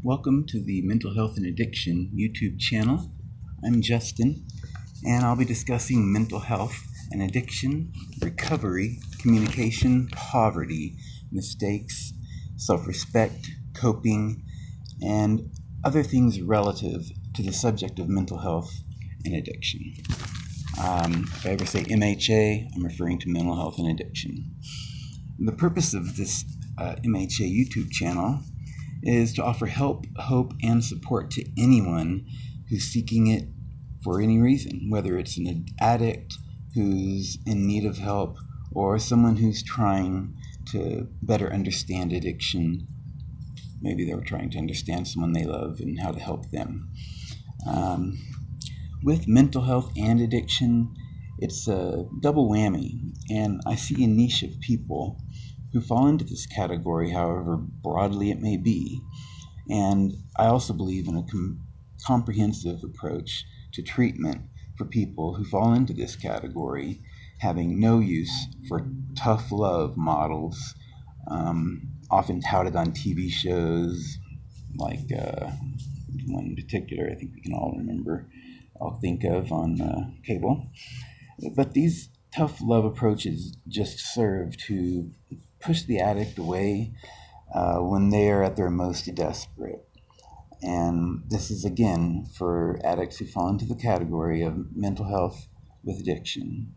Welcome to the Mental Health and Addiction YouTube channel. I'm Justin, and I'll be discussing mental health and addiction, recovery, communication, poverty, mistakes, self-respect, coping, and other things relative to the subject of mental health and addiction. If I ever say MHA, I'm referring to mental health and addiction. The purpose of this MHA YouTube channel is to offer help, hope, and support to anyone who's seeking it for any reason, whether it's an addict who's in need of help or someone who's trying to better understand addiction. Maybe they were trying to understand someone they love and how to help them. With mental health and addiction, it's a double whammy, and I see a niche of people who fall into this category, however broadly it may be. And I also believe in a comprehensive approach to treatment for people who fall into this category, having no use for tough love models, often touted on TV shows, like one in particular I think we can all remember, I'll think of on cable. But these tough love approaches just serve to push the addict away when they are at their most desperate. And this is again for addicts who fall into the category of mental health with addiction,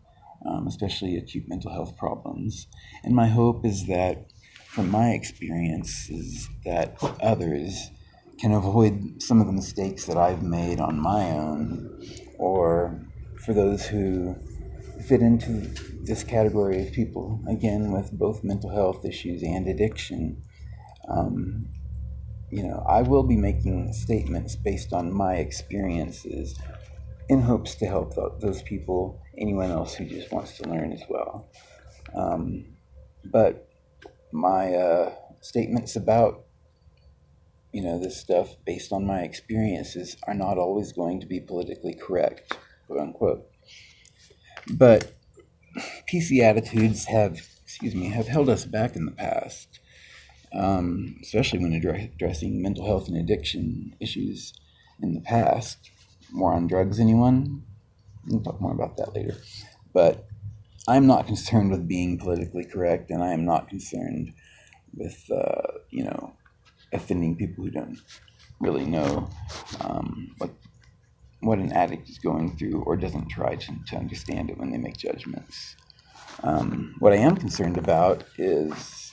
especially acute mental health problems. And my hope is that from my experience is that others can avoid some of the mistakes that I've made on my own, or for those who fit into this category of people, again, with both mental health issues and addiction. I will be making statements based on my experiences in hopes to help those people, anyone else who just wants to learn as well. But my statements about this stuff based on my experiences are not always going to be politically correct, quote unquote. But PC attitudes have held us back in the past, especially when addressing mental health and addiction issues in the past. More on drugs, anyone? We'll talk more about that later. But I'm not concerned with being politically correct, and I am not concerned with, offending people who don't really know what an addict is going through or doesn't try to understand it when they make judgments. What I am concerned about is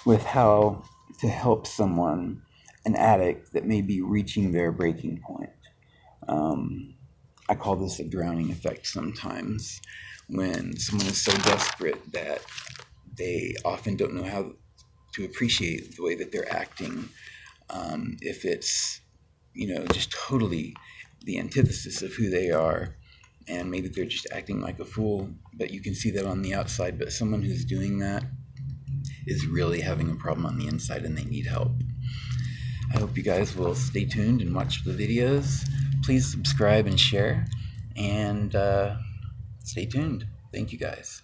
with how to help someone, an addict that may be reaching their breaking point. I call this a drowning effect sometimes, when someone is so desperate that they often don't know how to appreciate the way that they're acting. If it's, just totally the antithesis of who they are, and maybe they're just acting like a fool, but you can see that on the outside. But someone who's doing that is really having a problem on the inside, and they need help. I hope you guys will stay tuned and watch the videos. Please subscribe and share, and stay tuned. Thank you guys.